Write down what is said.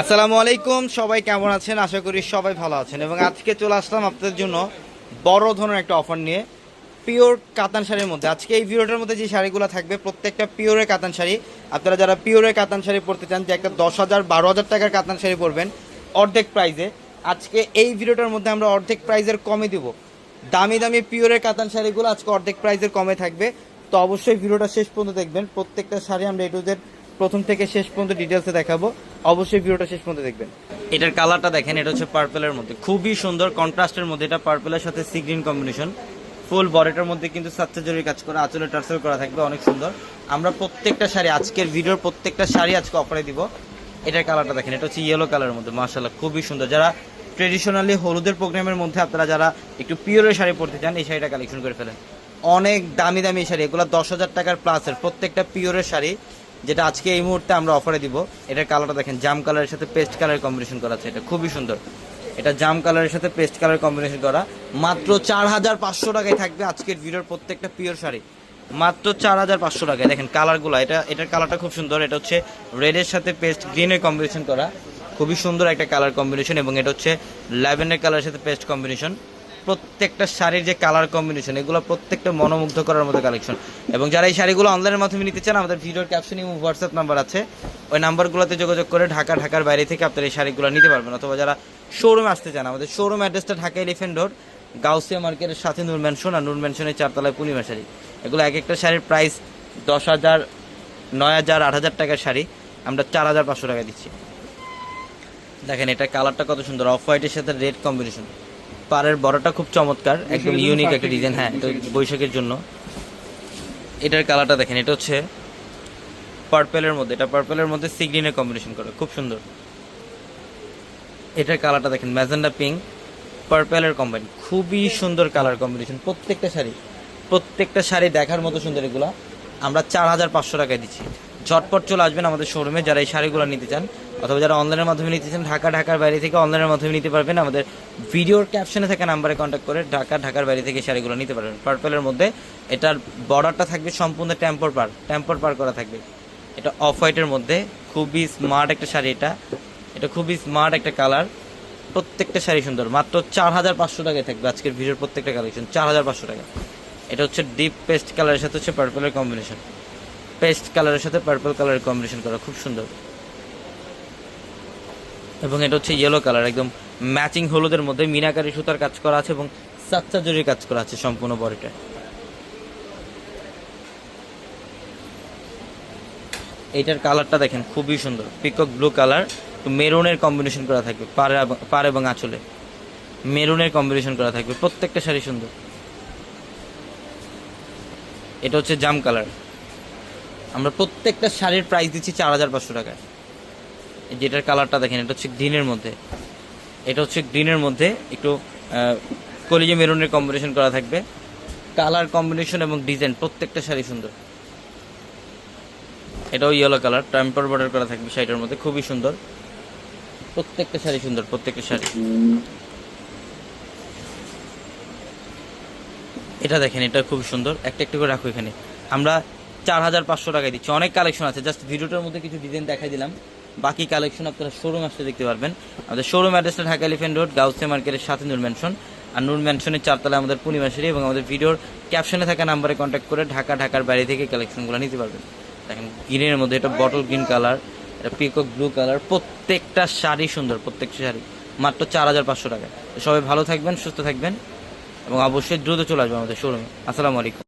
আসসালামু আলাইকুম, সবাই কেমন আছেন? আশা করি সবাই ভালো আছেন। এবং আজকে চলে আসলাম আপনাদের জন্য বড় ধরনের একটা অফার নিয়ে, পিওর কাতান শাড়ির মধ্যে। আজকে এই ভিডিওটার মধ্যে যে শাড়িগুলো থাকবে প্রত্যেকটা পিওরের কাতান শাড়ি। আপনারা যারা পিওরের কাতান শাড়ি পরতে চান, যে একটা 10,000 12,000 টাকার কাতান শাড়ি পরবেন অর্ধেক প্রাইজে, আজকে এই ভিডিওটার মধ্যে আমরা অর্ধেক প্রাইজের কমে দিব। দামি দামি পিওরের কাতান শাড়িগুলো আজকে অর্ধেক প্রাইজের কমে থাকবে। তো অবশ্যই ভিডিওটা শেষ পর্যন্ত দেখবেন। প্রত্যেকটা শাড়ি আমরা এ টু জেড প্রথম থেকে শেষ পর্যন্ত ডিটেলসে দেখাবো। অবশ্যই ভিডিওটা শেষ পর্যন্ত দেখবেন। এটার কালারটা দেখেন, এটা হচ্ছে পার্পেলের মধ্যে, খুবই সুন্দর কন্ট্রাস্টের মধ্যে। এটা পার্পেলের সাথে সি গ্রিন কম্বিনেশন। ফুল বডিটার মধ্যে কিন্তু সাচ্চা জরি কাজ করা, আঁচলে টার্সেল করা থাকবে, অনেক সুন্দর। আমরা প্রত্যেকটা শাড়ি, আজকের ভিডিওর প্রত্যেকটা শাড়ি আজকে অফারে দিব। এটার কালারটা দেখেন, এটা হচ্ছে ইয়েলো কালারের মধ্যে, মাশাআল্লাহ খুবই সুন্দর। যারা ট্রেডিশনালি হলুদের প্রোগ্রামের মধ্যে আপনারা যারা একটু পিওরের শাড়ি পরতে চান, এই শাড়িটা কালেকশন করে ফেলেন। অনেক দামি দামি শাড়ি, এগুলো 10,000 টাকার প্লাসের প্রত্যেকটা পিওরের শাড়ি, যেটা আজকে এই মুহূর্তে আমরা অফারে দিব। এটার কালারটা দেখেন, জাম কালারের সাথে পেস্ট কালার কম্বিনেশন করা আছে, এটা খুবই সুন্দর। এটা জাম কালারের সাথে পেস্ট কালার কম্বিনেশন করা, মাত্র 4,500 টাকায় থাকবে আজকের ভিডিওর প্রত্যেকটা পিওর শাড়ি, মাত্র 4,500 টাকায়। দেখেন কালারগুলো, এটার কালারটা খুব সুন্দর। এটা হচ্ছে রেডের সাথে পেস্ট গ্রিনের কম্বিনেশন করা, খুবই সুন্দর একটা কালার কম্বিনেশন। এবং এটা হচ্ছে ল্যাভেন্ডার কালারের সাথে পেস্ট কম্বিনেশন। প্রত্যেকটা শাড়ির যে কালার কম্বিনেশন, এগুলো প্রত্যেকটা মনোমুগ্ধ করার মতো কালেকশন। এবং যারা এই শাড়িগুলো অনলাইনের মাধ্যমে নিতে চান, আমাদের ভিডিওর ক্যাপশনে হোয়াটসঅ্যাপ নাম্বার আছে, ওই নাম্বারগুলোতে যোগাযোগ করে ঢাকার বাইরে থেকে আপনারা এই শাড়িগুলো নিতে পারবেন। অথবা যারা শোরুমে আসতে চান, আমাদের শোরুম অ্যাড্রেসটা ঢাকা এলিফ্যান্ট রোড, গাউসিয়া মার্কেটের সাথে নূর ম্যানশন, আর নূর ম্যানশনের 4 তলায় পূর্ণিমা শাড়ি। এগুলো এক একটা শাড়ির প্রাইস 10,000, 9,000, 8,000 টাকার শাড়ি আমরা 4,500 টাকা দিচ্ছি। দেখেন এটা কালারটা কত সুন্দর, অফ হোয়াইটের সাথে রেড কম্বিনেশন। পাড়ের বড়টা খুব চমৎকার, একদম ইউনিক একটা ডিজাইন। হ্যাঁ, এটা বৈশাখের জন্য। এটার কালারটা দেখেন, এটা হচ্ছে পার্পেলের মধ্যে, এটা পার্পেলের মধ্যে সি গ্রিনের কম্বিনেশন করে, খুব সুন্দর। এটার কালারটা দেখেন, ম্যাজেন্ডা পিঙ্ক পার্পেলের কম্বাইন, খুবই সুন্দর কালার কম্বিনেশন। প্রত্যেকটা শাড়ি দেখার মতো সুন্দর। এগুলো আমরা 4,500 টাকায় দিচ্ছি। ঝটপট চলে আসবেন আমাদের শোরুমে যারা এই শাড়িগুলো নিতে চান, অথবা যারা অনলাইনের মাধ্যমে নিতে চান, ঢাকার বাইরে থেকে অনলাইনের মাধ্যমে নিতে পারবেন। আমাদের ভিডিওর ক্যাপশনে থাকা নাম্বারে কন্ট্যাক্ট করে ঢাকার বাইরে থেকে শাড়িগুলো নিতে পারবেন। পার্পেলের মধ্যে এটার বর্ডারটা থাকবে সম্পূর্ণ টেম্পর পার করা থাকবে। এটা অফ হোয়াইটের মধ্যে খুবই স্মার্ট একটা শাড়ি। এটা খুবই স্মার্ট একটা কালার। প্রত্যেকটা শাড়ি সুন্দর, মাত্র 4,500 টাকায় থাকবে আজকের ভিডিওর প্রত্যেকটা কালেকশন, 4,500 টাকা। এটা হচ্ছে ডিপ পেস্ট কালারের সাথে হচ্ছে পার্পেলের কম্বিনেশন, পেস্ট কালারের সাথে পার্পল কালারের কম্বিনেশন করা, খুব সুন্দর। এবং এটা হচ্ছে ইয়েলো কালার, একদম ম্যাচিং হলুদের মধ্যে মিনাকারি সুতার কাজ করা আছে এবং সাচ্চা জরির কাজ করা আছে সম্পূর্ণ বডিটা। এইটার কালারটা দেখেন, খুবই সুন্দর, পিকক ব্লু কালার, মেরুনের কম্বিনেশন করা থাকবে, পাড় এবং আঁচলে মেরুনের কম্বিনেশন করা থাকবে। প্রত্যেকটা শাড়ি সুন্দর। এটা হচ্ছে জাম কালার। আমরা প্রত্যেকটা শাড়ির প্রাইস দিচ্ছি 4,500 টাকায়। যেটার কালারটা দেখেন, এটা হচ্ছে গ্রিনের মধ্যে একটু কলিজে মেরুনের কম্বিনেশন করা থাকবে। কালার কম্বিনেশন এবং ডিজাইন প্রত্যেকটা শাড়ি সুন্দর। এটাও ইয়েলো কালার, টেম্পর বর্ডার করা থাকবে শাড়িটার মধ্যে, খুবই সুন্দর। প্রত্যেকটা শাড়ি সুন্দর, প্রত্যেকটা শাড়ি। এটা দেখেন, এটা খুব সুন্দর, একটা করে রাখো এখানে। আমরা 4,500 টাকায় দিচ্ছি। অনেক কালেকশন আছে, জাস্ট ভিডিওটার মধ্যে কিছু ডিজাইন দেখাই দিলাম। বাকি কালেকশন আপনারা শোরুম আসতে দেখতে পারবেন। আমাদের শোরুম অ্যাড্রেসটা ঢাকা এলিফ্যান্ট রোড, গাউসিয়া মার্কেটের সাথে নূর ম্যানশন, আর নূর ম্যানশনের 4 তলায় আমাদের পূর্ণিমা শাড়ি। এবং আমাদের ভিডিওর ক্যাপশনে থাকা নাম্বারে কন্ট্যাক্ট করে ঢাকার বাইরে থেকে কালেকশনগুলো নিতে পারবেন। দেখেন গ্রিনের মধ্যে, এটা বটল গ্রিন কালার, এটা পিকক ব্লু কালার। প্রত্যেকটা শাড়ি সুন্দর, প্রত্যেকটা শাড়ি মাত্র 4,500 টাকা। সবাই ভালো থাকবেন, সুস্থ থাকবেন এবং অবশ্যই দ্রুত চলে আসবেন আমাদের শোরুমে। আসসালামু আলাইকুম।